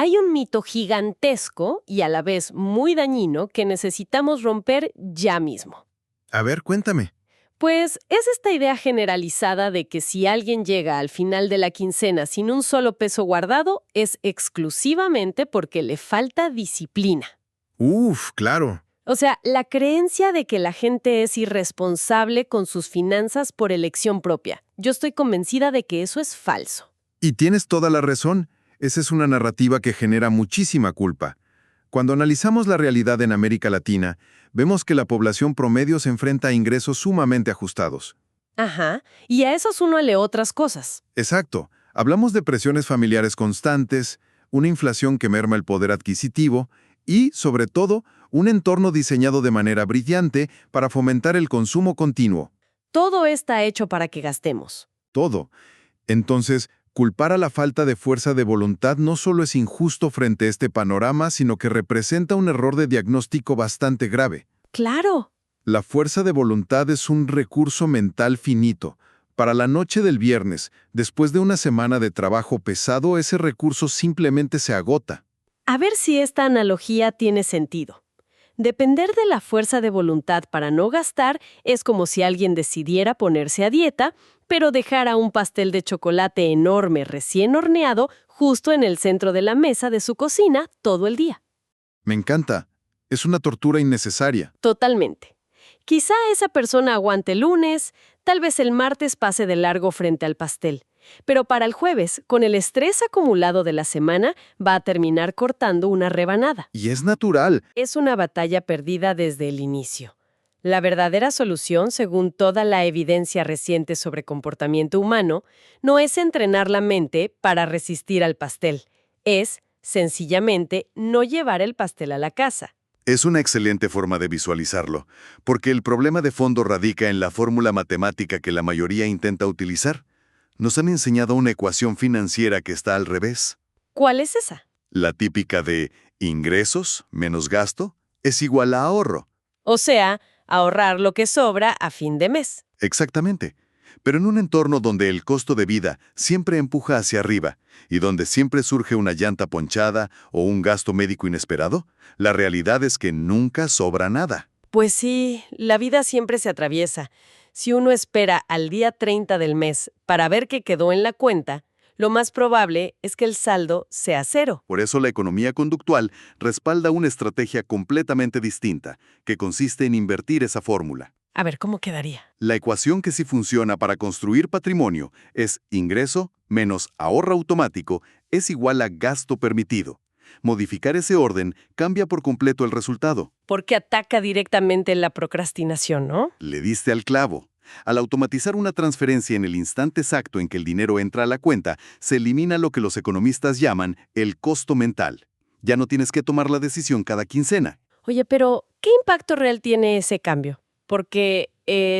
Hay un mito gigantesco y a la vez muy dañino que necesitamos romper ya mismo. A ver, cuéntame. Pues es esta idea generalizada de que si alguien llega al final de la quincena sin un solo peso guardado, es exclusivamente porque le falta disciplina. Uf, claro. O sea, la creencia de que la gente es irresponsable con sus finanzas por elección propia. Yo estoy convencida de que eso es falso. Y tienes toda la razón. Esa es una narrativa que genera muchísima culpa. Cuando analizamos la realidad en América Latina, vemos que la población promedio se enfrenta a ingresos sumamente ajustados. Ajá, y a eso súmale otras cosas. Exacto. Hablamos de presiones familiares constantes, una inflación que merma el poder adquisitivo y, sobre todo, un entorno diseñado de manera brillante para fomentar el consumo continuo. Todo está hecho para que gastemos. Todo. Entonces, culpar a la falta de fuerza de voluntad no solo es injusto frente a este panorama, sino que representa un error de diagnóstico bastante grave. ¡Claro! La fuerza de voluntad es un recurso mental finito. Para la noche del viernes, después de una semana de trabajo pesado, ese recurso simplemente se agota. A ver si esta analogía tiene sentido. Depender de la fuerza de voluntad para no gastar es como si alguien decidiera ponerse a dieta, pero dejara un pastel de chocolate enorme recién horneado justo en el centro de la mesa de su cocina todo el día. Me encanta. Es una tortura innecesaria. Totalmente. Quizá esa persona aguante el lunes, tal vez el martes pase de largo frente al pastel. Pero para el jueves, con el estrés acumulado de la semana, va a terminar cortando una rebanada. Y es natural. Es una batalla perdida desde el inicio. La verdadera solución, según toda la evidencia reciente sobre comportamiento humano, no es entrenar la mente para resistir al pastel. Es, sencillamente, no llevar el pastel a la casa. Es una excelente forma de visualizarlo, porque el problema de fondo radica en la fórmula matemática que la mayoría intenta utilizar. Nos han enseñado una ecuación financiera que está al revés. ¿Cuál es esa? La típica de ingresos menos gasto es igual a ahorro. O sea, ahorrar lo que sobra a fin de mes. Exactamente. Pero en un entorno donde el costo de vida siempre empuja hacia arriba y donde siempre surge una llanta ponchada o un gasto médico inesperado, la realidad es que nunca sobra nada. Pues sí, la vida siempre se atraviesa. Si uno espera al día 30 del mes para ver qué quedó en la cuenta, lo más probable es que el saldo sea cero. Por eso la economía conductual respalda una estrategia completamente distinta, que consiste en invertir esa fórmula. A ver, ¿cómo quedaría? La ecuación que sí funciona para construir patrimonio es ingreso menos ahorro automático es igual a gasto permitido. Modificar ese orden cambia por completo el resultado. Porque ataca directamente la procrastinación, ¿no? Le diste al clavo. Al automatizar una transferencia en el instante exacto en que el dinero entra a la cuenta, se elimina lo que los economistas llaman el costo mental. Ya no tienes que tomar la decisión cada quincena. Oye, pero ¿qué impacto real tiene ese cambio? Porque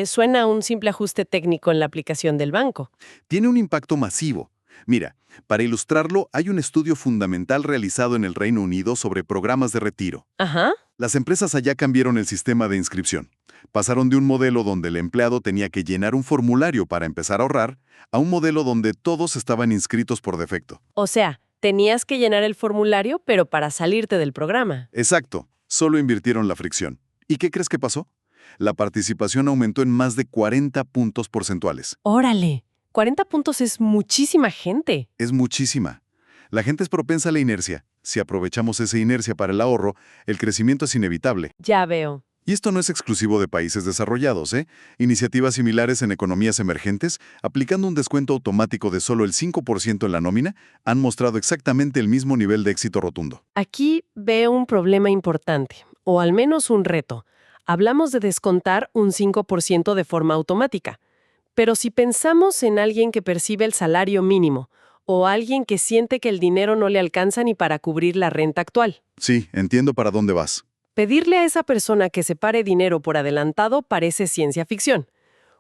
suena a un simple ajuste técnico en la aplicación del banco. Tiene un impacto masivo. Mira, para ilustrarlo, hay un estudio fundamental realizado en el Reino Unido sobre programas de retiro. Ajá. Las empresas allá cambiaron el sistema de inscripción. Pasaron de un modelo donde el empleado tenía que llenar un formulario para empezar a ahorrar, a un modelo donde todos estaban inscritos por defecto. O sea, tenías que llenar el formulario, pero para salirte del programa. Exacto, solo invirtieron la fricción. ¿Y qué crees que pasó? La participación aumentó en más de 40 puntos porcentuales. ¡Órale! 40 puntos es muchísima gente. Es muchísima. La gente es propensa a la inercia. Si aprovechamos esa inercia para el ahorro, el crecimiento es inevitable. Ya veo. Y esto no es exclusivo de países desarrollados, ¿eh? Iniciativas similares en economías emergentes, aplicando un descuento automático de solo el 5% en la nómina, han mostrado exactamente el mismo nivel de éxito rotundo. Aquí veo un problema importante, o al menos un reto. Hablamos de descontar un 5% de forma automática. Pero si pensamos en alguien que percibe el salario mínimo, o alguien que siente que el dinero no le alcanza ni para cubrir la renta actual. Sí, entiendo para dónde vas. Pedirle a esa persona que separe dinero por adelantado parece ciencia ficción.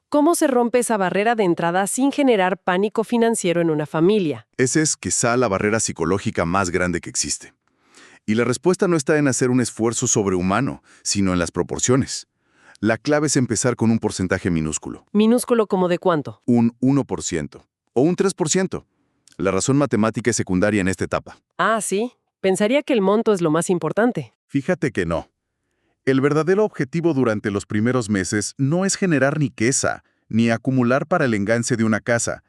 ¿Cómo se rompe esa barrera de entrada sin generar pánico financiero en una familia? Esa es quizá la barrera psicológica más grande que existe. Y la respuesta no está en hacer un esfuerzo sobrehumano, sino en las proporciones. La clave es empezar con un porcentaje minúsculo. ¿Minúsculo como de cuánto? Un 1% o un 3%. La razón matemática es secundaria en esta etapa. Ah, sí. Pensaría que el monto es lo más importante. Fíjate que no. El verdadero objetivo durante los primeros meses no es generar riqueza, ni acumular para el enganche de una casa.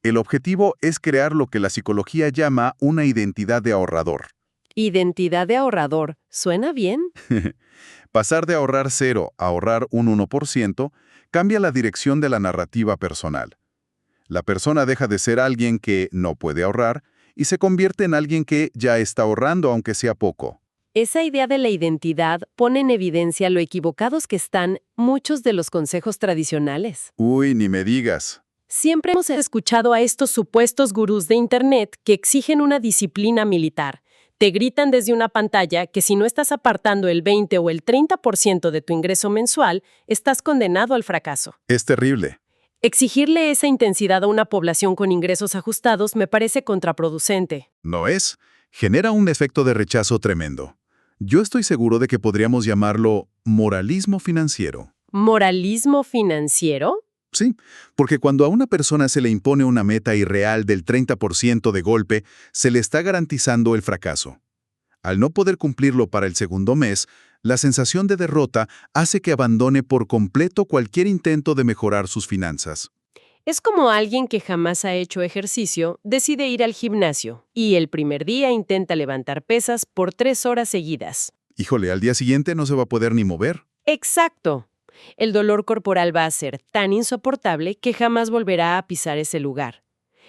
El objetivo es crear lo que la psicología llama una identidad de ahorrador. Identidad de ahorrador. ¿Suena bien? Pasar de ahorrar 0 a ahorrar un 1% cambia la dirección de la narrativa personal. La persona deja de ser alguien que no puede ahorrar y se convierte en alguien que ya está ahorrando aunque sea poco. Esa idea de la identidad pone en evidencia lo equivocados que están muchos de los consejos tradicionales. Uy, ni me digas. Siempre hemos escuchado a estos supuestos gurús de Internet que exigen una disciplina militar. Te gritan desde una pantalla que si no estás apartando el 20 o el 30% de tu ingreso mensual, estás condenado al fracaso. Es terrible. Exigirle esa intensidad a una población con ingresos ajustados me parece contraproducente. ¿No es? Genera un efecto de rechazo tremendo. Yo estoy seguro de que podríamos llamarlo moralismo financiero. ¿Moralismo financiero? Sí, porque cuando a una persona se le impone una meta irreal del 30% de golpe, se le está garantizando el fracaso. Al no poder cumplirlo para el segundo mes, la sensación de derrota hace que abandone por completo cualquier intento de mejorar sus finanzas. Es como alguien que jamás ha hecho ejercicio, decide ir al gimnasio y el primer día intenta levantar pesas por 3 horas seguidas. Híjole, al día siguiente no se va a poder ni mover. ¡Exacto! El dolor corporal va a ser tan insoportable que jamás volverá a pisar ese lugar.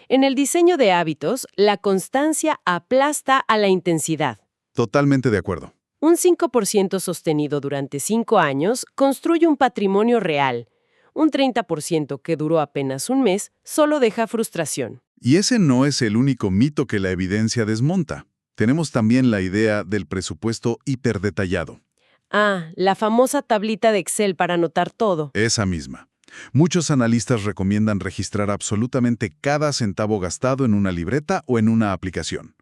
En el diseño de hábitos, la constancia aplasta a la intensidad. Totalmente de acuerdo. Un 5% sostenido durante 5 años construye un patrimonio real. Un 30% que duró apenas un mes solo deja frustración. Y ese no es el único mito que la evidencia desmonta. Tenemos también la idea del presupuesto hiperdetallado. Ah, la famosa tablita de Excel para anotar todo. Esa misma. Muchos analistas recomiendan registrar absolutamente cada centavo gastado en una libreta o en una aplicación.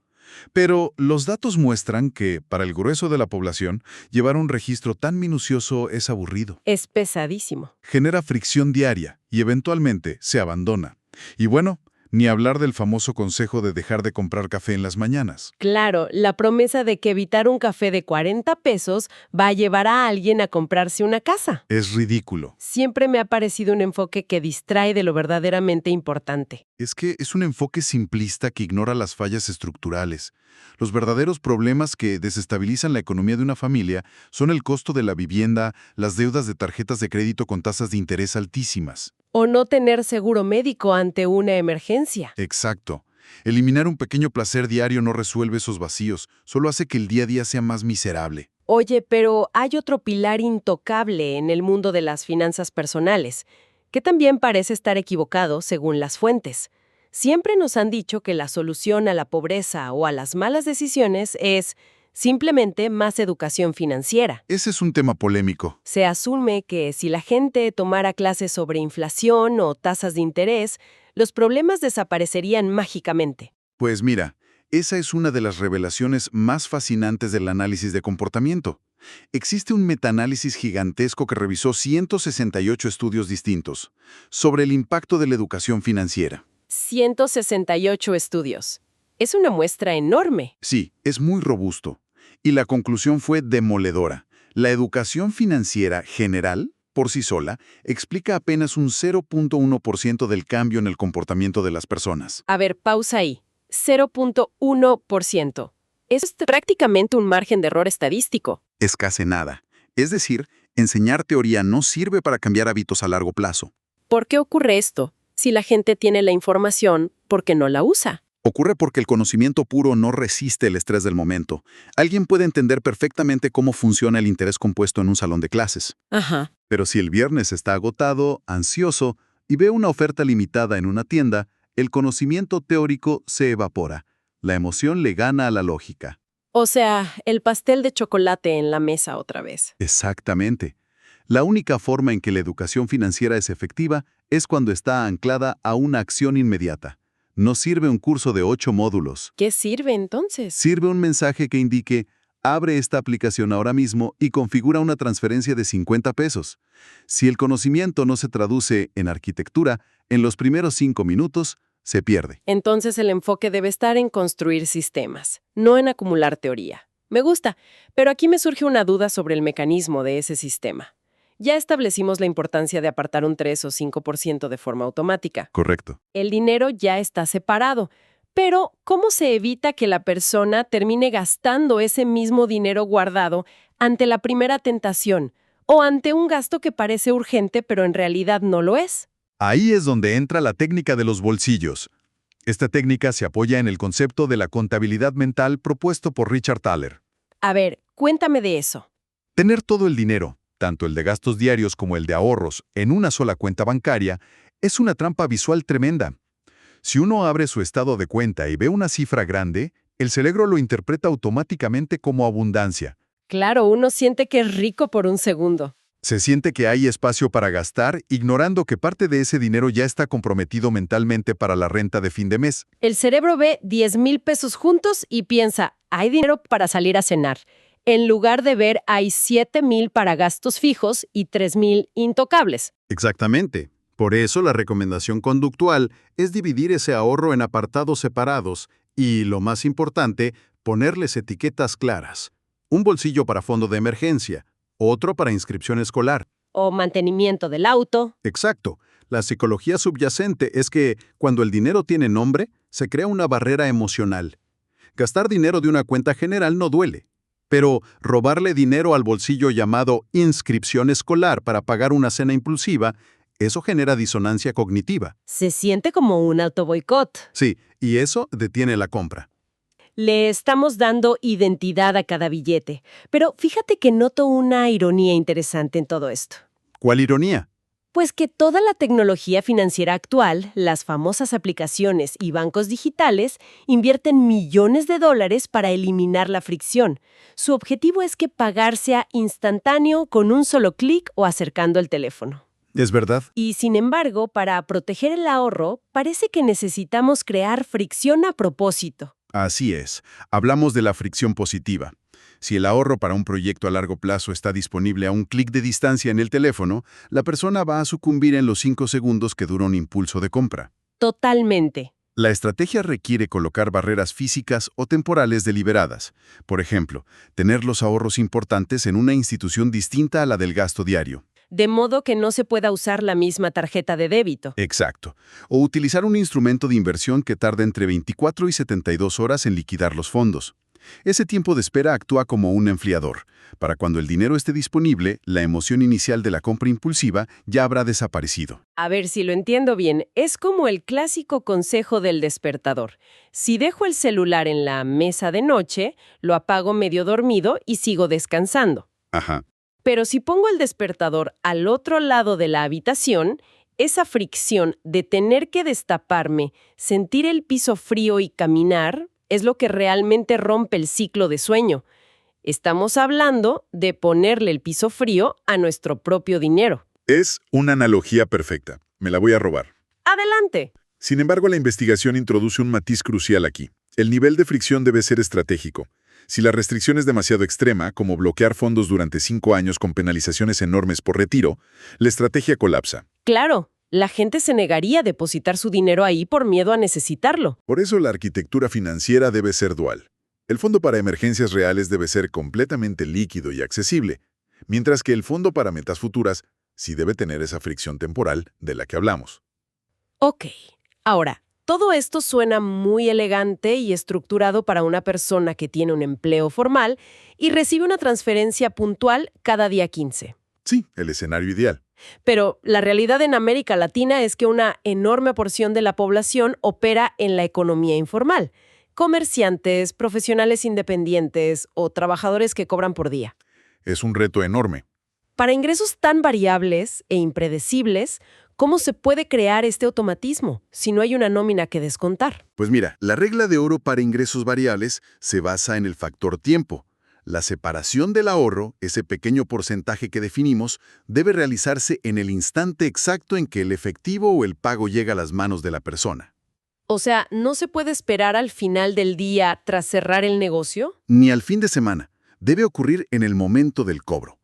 Pero los datos muestran que, para el grueso de la población, llevar un registro tan minucioso es aburrido. Es pesadísimo. Genera fricción diaria y eventualmente se abandona. Y bueno, ni hablar del famoso consejo de dejar de comprar café en las mañanas. Claro, la promesa de que evitar un café de 40 pesos va a llevar a alguien a comprarse una casa. Es ridículo. Siempre me ha parecido un enfoque que distrae de lo verdaderamente importante. Es que es un enfoque simplista que ignora las fallas estructurales. Los verdaderos problemas que desestabilizan la economía de una familia son el costo de la vivienda, las deudas de tarjetas de crédito con tasas de interés altísimas. O no tener seguro médico ante una emergencia. Exacto. Eliminar un pequeño placer diario no resuelve esos vacíos, solo hace que el día a día sea más miserable. Oye, pero hay otro pilar intocable en el mundo de las finanzas personales, que también parece estar equivocado según las fuentes. Siempre nos han dicho que la solución a la pobreza o a las malas decisiones es simplemente más educación financiera. Ese es un tema polémico. Se asume que si la gente tomara clases sobre inflación o tasas de interés, los problemas desaparecerían mágicamente. Pues mira, esa es una de las revelaciones más fascinantes del análisis de comportamiento. Existe un metaanálisis gigantesco que revisó 168 estudios distintos sobre el impacto de la educación financiera. 168 estudios. Es una muestra enorme. Sí, es muy robusto. Y la conclusión fue demoledora. La educación financiera general, por sí sola, explica apenas un 0.1% del cambio en el comportamiento de las personas. A ver, pausa ahí. 0.1%. Eso es prácticamente un margen de error estadístico. Es casi nada. Es decir, enseñar teoría no sirve para cambiar hábitos a largo plazo. ¿Por qué ocurre esto? Si la gente tiene la información, ¿por qué no la usa? Ocurre porque el conocimiento puro no resiste el estrés del momento. Alguien puede entender perfectamente cómo funciona el interés compuesto en un salón de clases. Ajá. Pero si el viernes está agotado, ansioso, y ve una oferta limitada en una tienda, el conocimiento teórico se evapora. La emoción le gana a la lógica. O sea, el pastel de chocolate en la mesa otra vez. Exactamente. La única forma en que la educación financiera es efectiva es cuando está anclada a una acción inmediata. No sirve un curso de 8 módulos. ¿Qué sirve entonces? Sirve un mensaje que indique, abre esta aplicación ahora mismo y configura una transferencia de 50 pesos. Si el conocimiento no se traduce en arquitectura, en los primeros 5 minutos, se pierde. Entonces el enfoque debe estar en construir sistemas, no en acumular teoría. Me gusta, pero aquí me surge una duda sobre el mecanismo de ese sistema. Ya establecimos la importancia de apartar un 3 o 5% de forma automática. Correcto. El dinero ya está separado, pero ¿cómo se evita que la persona termine gastando ese mismo dinero guardado ante la primera tentación o ante un gasto que parece urgente pero en realidad no lo es? Ahí es donde entra la técnica de los bolsillos. Esta técnica se apoya en el concepto de la contabilidad mental propuesto por Richard Thaler. A ver, cuéntame de eso. Tener todo el dinero, tanto el de gastos diarios como el de ahorros, en una sola cuenta bancaria, es una trampa visual tremenda. Si uno abre su estado de cuenta y ve una cifra grande, el cerebro lo interpreta automáticamente como abundancia. Claro, uno siente que es rico por un segundo. Se siente que hay espacio para gastar, ignorando que parte de ese dinero ya está comprometido mentalmente para la renta de fin de mes. El cerebro ve 10,000 pesos juntos y piensa, hay dinero para salir a cenar, en lugar de ver hay 7,000 para gastos fijos y 3,000 intocables. Exactamente. Por eso la recomendación conductual es dividir ese ahorro en apartados separados y, lo más importante, ponerles etiquetas claras. Un bolsillo para fondo de emergencia, otro para inscripción escolar. O mantenimiento del auto. Exacto. La psicología subyacente es que, cuando el dinero tiene nombre, se crea una barrera emocional. Gastar dinero de una cuenta general no duele. Pero robarle dinero al bolsillo llamado inscripción escolar para pagar una cena impulsiva, eso genera disonancia cognitiva. Se siente como un autoboicot. Sí, y eso detiene la compra. Le estamos dando identidad a cada billete. Pero fíjate que noto una ironía interesante en todo esto. ¿Cuál ironía? Pues que toda la tecnología financiera actual, las famosas aplicaciones y bancos digitales, invierten millones de dólares para eliminar la fricción. Su objetivo es que pagar sea instantáneo con un solo clic o acercando el teléfono. ¿Es verdad? Y sin embargo, para proteger el ahorro, parece que necesitamos crear fricción a propósito. Así es. Hablamos de la fricción positiva. Si el ahorro para un proyecto a largo plazo está disponible a un clic de distancia en el teléfono, la persona va a sucumbir en los 5 segundos que dura un impulso de compra. Totalmente. La estrategia requiere colocar barreras físicas o temporales deliberadas. Por ejemplo, tener los ahorros importantes en una institución distinta a la del gasto diario. De modo que no se pueda usar la misma tarjeta de débito. Exacto. O utilizar un instrumento de inversión que tarda entre 24 y 72 horas en liquidar los fondos. Ese tiempo de espera actúa como un enfriador. Para cuando el dinero esté disponible, la emoción inicial de la compra impulsiva ya habrá desaparecido. A ver si lo entiendo bien, es como el clásico consejo del despertador. Si dejo el celular en la mesa de noche, lo apago medio dormido y sigo descansando. Ajá. Pero si pongo el despertador al otro lado de la habitación, esa fricción de tener que destaparme, sentir el piso frío y caminar, es lo que realmente rompe el ciclo de sueño. Estamos hablando de ponerle el piso frío a nuestro propio dinero. Es una analogía perfecta. Me la voy a robar. ¡Adelante! Sin embargo, la investigación introduce un matiz crucial aquí. El nivel de fricción debe ser estratégico. Si la restricción es demasiado extrema, como bloquear fondos durante 5 años con penalizaciones enormes por retiro, la estrategia colapsa. Claro, la gente se negaría a depositar su dinero ahí por miedo a necesitarlo. Por eso la arquitectura financiera debe ser dual. El fondo para emergencias reales debe ser completamente líquido y accesible, mientras que el fondo para metas futuras sí debe tener esa fricción temporal de la que hablamos. Ok, ahora, todo esto suena muy elegante y estructurado para una persona que tiene un empleo formal y recibe una transferencia puntual cada día 15. Sí, el escenario ideal. Pero la realidad en América Latina es que una enorme porción de la población opera en la economía informal. Comerciantes, profesionales independientes o trabajadores que cobran por día. Es un reto enorme. Para ingresos tan variables e impredecibles, ¿cómo se puede crear este automatismo si no hay una nómina que descontar? Pues mira, la regla de oro para ingresos variables se basa en el factor tiempo. La separación del ahorro, ese pequeño porcentaje que definimos, debe realizarse en el instante exacto en que el efectivo o el pago llega a las manos de la persona. O sea, ¿no se puede esperar al final del día tras cerrar el negocio? Ni al fin de semana. Debe ocurrir en el momento del cobro.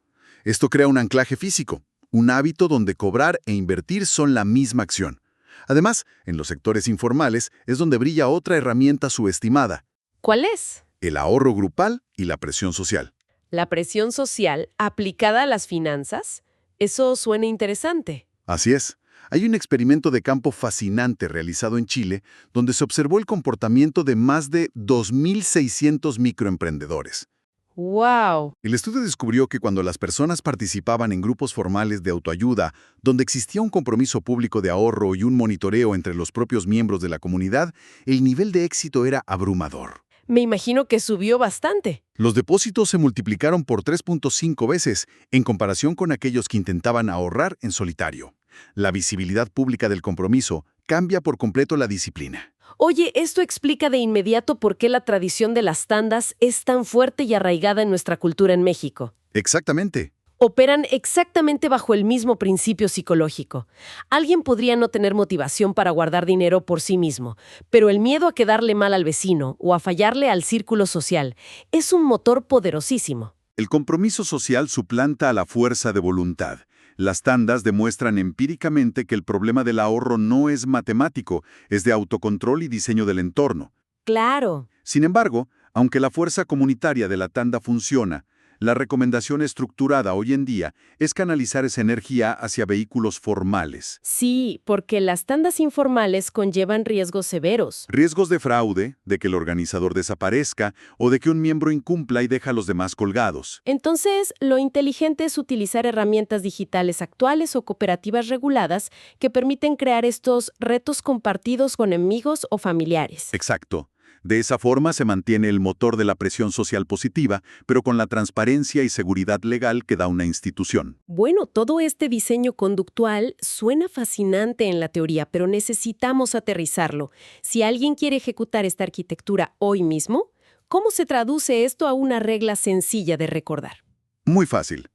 Esto crea un anclaje físico, un hábito donde cobrar e invertir son la misma acción. Además, en los sectores informales es donde brilla otra herramienta subestimada: ¿Cuál es? el ahorro grupal y la presión social. La presión social aplicada a las finanzas. Eso suena interesante. Así es. Hay un experimento de campo fascinante realizado en Chile, donde se observó el comportamiento de más de 2.600 microemprendedores. ¡Wow! El estudio descubrió que cuando las personas participaban en grupos formales de autoayuda, donde existía un compromiso público de ahorro y un monitoreo entre los propios miembros de la comunidad, el nivel de éxito era abrumador. Me imagino que subió bastante. Los depósitos se multiplicaron por 3.5 veces en comparación con aquellos que intentaban ahorrar en solitario. La visibilidad pública del compromiso cambia por completo la disciplina. Oye, esto explica de inmediato por qué la tradición de las tandas es tan fuerte y arraigada en nuestra cultura en México. Exactamente. Operan exactamente bajo el mismo principio psicológico. Alguien podría no tener motivación para guardar dinero por sí mismo, pero el miedo a quedarle mal al vecino o a fallarle al círculo social es un motor poderosísimo. El compromiso social suplanta a la fuerza de voluntad. Las tandas demuestran empíricamente que el problema del ahorro no es matemático, es de autocontrol y diseño del entorno. Claro. Sin embargo, aunque la fuerza comunitaria de la tanda funciona, la recomendación estructurada hoy en día es canalizar esa energía hacia vehículos formales. Sí, porque las tandas informales conllevan riesgos severos. Riesgos de fraude, de que el organizador desaparezca o de que un miembro incumpla y deja a los demás colgados. Entonces, lo inteligente es utilizar herramientas digitales actuales o cooperativas reguladas que permiten crear estos retos compartidos con amigos o familiares. Exacto. De esa forma se mantiene el motor de la presión social positiva, pero con la transparencia y seguridad legal que da una institución. Bueno, todo este diseño conductual suena fascinante en la teoría, pero necesitamos aterrizarlo. Si alguien quiere ejecutar esta arquitectura hoy mismo, ¿cómo se traduce esto a una regla sencilla de recordar? Muy fácil.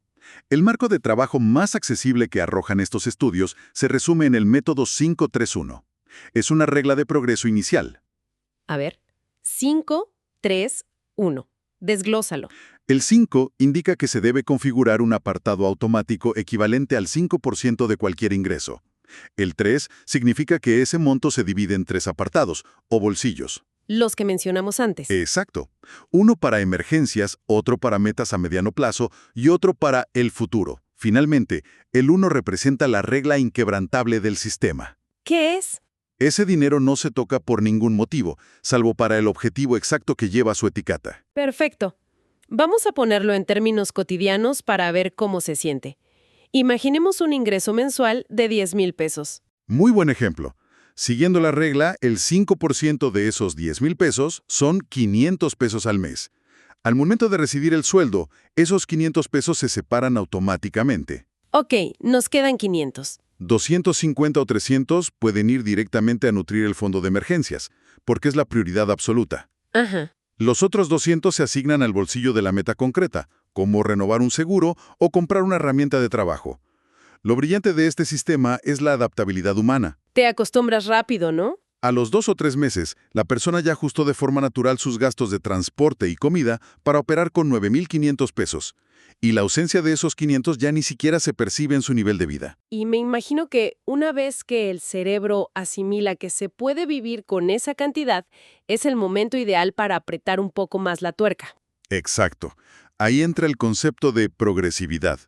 El marco de trabajo más accesible que arrojan estos estudios se resume en el método 5-3-1. Es una regla de progreso inicial. A ver, 5, 3, 1. Desglósalo. El 5 indica que se debe configurar un apartado automático equivalente al 5% de cualquier ingreso. El 3 significa que ese monto se divide en 3 apartados, o bolsillos. Los que mencionamos antes. Exacto. Uno para emergencias, otro para metas a mediano plazo y otro para el futuro. Finalmente, el 1 representa la regla inquebrantable del sistema. ¿Qué es? Ese dinero no se toca por ningún motivo, salvo para el objetivo exacto que lleva su etiqueta. Perfecto. Vamos a ponerlo en términos cotidianos para ver cómo se siente. Imaginemos un ingreso mensual de 10,000 pesos. Muy buen ejemplo. Siguiendo la regla, el 5% de esos 10,000 pesos son 500 pesos al mes. Al momento de recibir el sueldo, esos 500 pesos se separan automáticamente. Ok, nos quedan 500. 250 o 300 pueden ir directamente a nutrir el fondo de emergencias, porque es la prioridad absoluta. Ajá. Los otros 200 se asignan al bolsillo de la meta concreta, como renovar un seguro o comprar una herramienta de trabajo. Lo brillante de este sistema es la adaptabilidad humana. Te acostumbras rápido, ¿no? A los 2 o 3 meses, la persona ya ajustó de forma natural sus gastos de transporte y comida para operar con 9,500 pesos. Y la ausencia de esos 500 ya ni siquiera se percibe en su nivel de vida. Y me imagino que una vez que el cerebro asimila que se puede vivir con esa cantidad, es el momento ideal para apretar un poco más la tuerca. Exacto. Ahí entra el concepto de progresividad.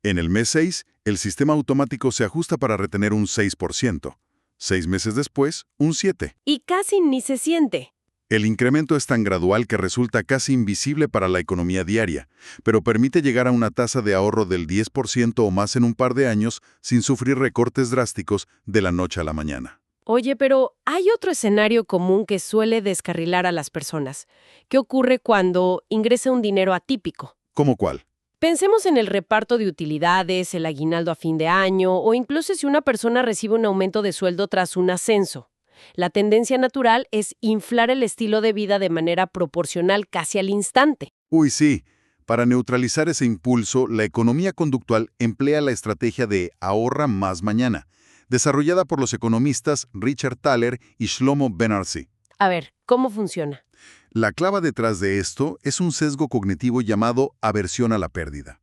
En el mes 6, el sistema automático se ajusta para retener un 6%. 6 meses después, un 7%. Y casi ni se siente. El incremento es tan gradual que resulta casi invisible para la economía diaria, pero permite llegar a una tasa de ahorro del 10% o más en un par de años sin sufrir recortes drásticos de la noche a la mañana. Oye, pero hay otro escenario común que suele descarrilar a las personas. ¿Qué ocurre cuando ingresa un dinero atípico? ¿Cómo cuál? Pensemos en el reparto de utilidades, el aguinaldo a fin de año, o incluso si una persona recibe un aumento de sueldo tras un ascenso. La tendencia natural es inflar el estilo de vida de manera proporcional casi al instante. Uy, sí. Para neutralizar ese impulso, la economía conductual emplea la estrategia de ahorra más mañana, desarrollada por los economistas Richard Thaler y Shlomo Ben-Arzi. A ver, ¿cómo funciona? La clave detrás de esto es un sesgo cognitivo llamado aversión a la pérdida.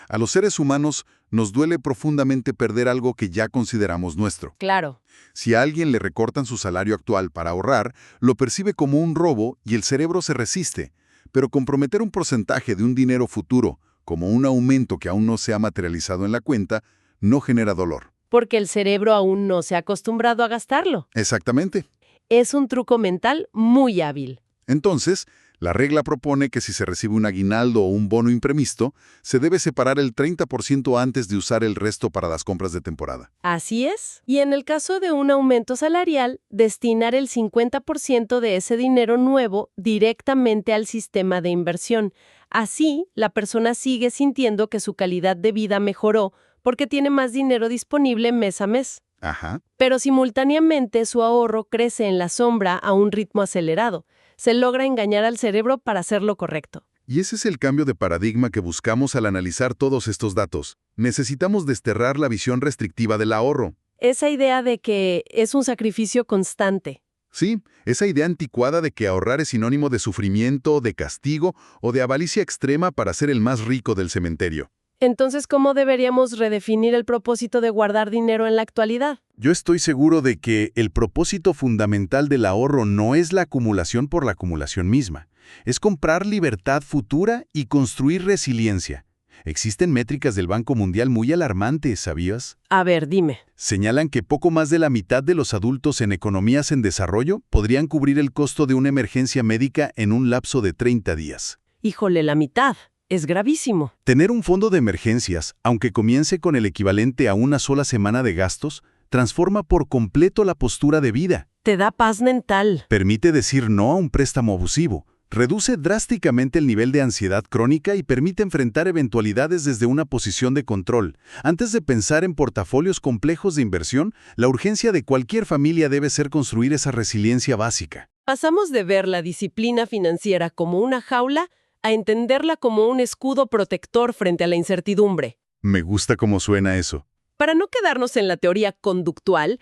A los seres humanos nos duele profundamente perder algo que ya consideramos nuestro. Claro. Si a alguien le recortan su salario actual para ahorrar, lo percibe como un robo y el cerebro se resiste. Pero comprometer un porcentaje de un dinero futuro, como un aumento que aún no se ha materializado en la cuenta, no genera dolor. Porque el cerebro aún no se ha acostumbrado a gastarlo. Exactamente. Es un truco mental muy hábil. Entonces, la regla propone que si se recibe un aguinaldo o un bono imprevisto, se debe separar el 30% antes de usar el resto para las compras de temporada. Así es. Y en el caso de un aumento salarial, destinar el 50% de ese dinero nuevo directamente al sistema de inversión. Así, la persona sigue sintiendo que su calidad de vida mejoró porque tiene más dinero disponible mes a mes. Ajá. Pero simultáneamente su ahorro crece en la sombra a un ritmo acelerado. Se logra engañar al cerebro para hacer lo correcto. Y ese es el cambio de paradigma que buscamos al analizar todos estos datos. Necesitamos desterrar la visión restrictiva del ahorro. Esa idea de que es un sacrificio constante. Sí, esa idea anticuada de que ahorrar es sinónimo de sufrimiento, de castigo o de avaricia extrema para ser el más rico del cementerio. Entonces, ¿cómo deberíamos redefinir el propósito de guardar dinero en la actualidad? Yo estoy seguro de que el propósito fundamental del ahorro no es la acumulación por la acumulación misma. Es comprar libertad futura y construir resiliencia. Existen métricas del Banco Mundial muy alarmantes, ¿sabías? A ver, dime. Señalan que poco más de la mitad de los adultos en economías en desarrollo podrían cubrir el costo de una emergencia médica en un lapso de 30 días. Híjole, la mitad. Es gravísimo. Tener un fondo de emergencias, aunque comience con el equivalente a una sola semana de gastos, transforma por completo la postura de vida. Te da paz mental. Permite decir no a un préstamo abusivo, reduce drásticamente el nivel de ansiedad crónica y permite enfrentar eventualidades desde una posición de control. Antes de pensar en portafolios complejos de inversión, la urgencia de cualquier familia debe ser construir esa resiliencia básica. Pasamos de ver la disciplina financiera como una jaula a entenderla como un escudo protector frente a la incertidumbre. Me gusta cómo suena eso. Para no quedarnos en la teoría conductual,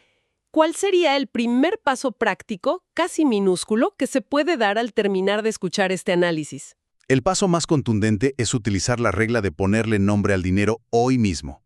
¿cuál sería el primer paso práctico, casi minúsculo, que se puede dar al terminar de escuchar este análisis? El paso más contundente es utilizar la regla de ponerle nombre al dinero hoy mismo.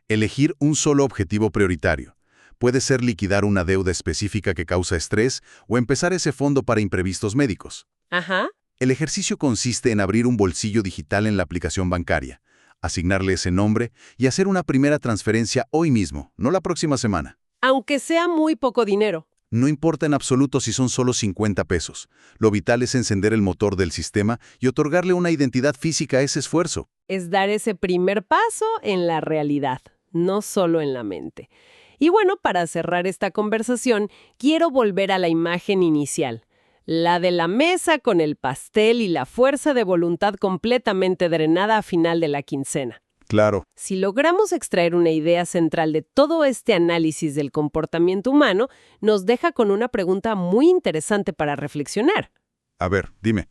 Elegir un solo objetivo prioritario. Puede ser liquidar una deuda específica que causa estrés o empezar ese fondo para imprevistos médicos. Ajá. El ejercicio consiste en abrir un bolsillo digital en la aplicación bancaria, asignarle ese nombre y hacer una primera transferencia hoy mismo, no la próxima semana. Aunque sea muy poco dinero. No importa en absoluto si son solo 50 pesos. Lo vital es encender el motor del sistema y otorgarle una identidad física a ese esfuerzo. Es dar ese primer paso en la realidad, no solo en la mente. Y bueno, para cerrar esta conversación, quiero volver a la imagen inicial. La de la mesa con el pastel y la fuerza de voluntad completamente drenada a final de la quincena. Claro. Si logramos extraer una idea central de todo este análisis del comportamiento humano, nos deja con una pregunta muy interesante para reflexionar. A ver, dime.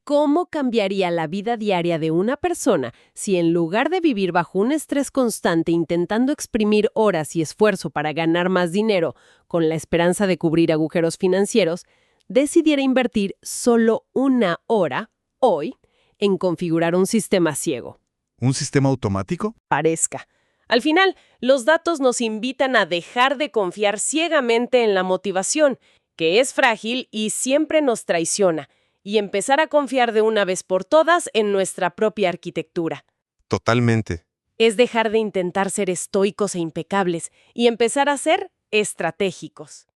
¿Cómo cambiaría la vida diaria de una persona si en lugar de vivir bajo un estrés constante intentando exprimir horas y esfuerzo para ganar más dinero con la esperanza de cubrir agujeros financieros, decidiera invertir solo una hora, hoy, en configurar un sistema ciego? ¿Un sistema automático? Parezca. Al final, los datos nos invitan a dejar de confiar ciegamente en la motivación, que es frágil y siempre nos traiciona, y empezar a confiar de una vez por todas en nuestra propia arquitectura. Totalmente. Es dejar de intentar ser estoicos e impecables y empezar a ser estratégicos.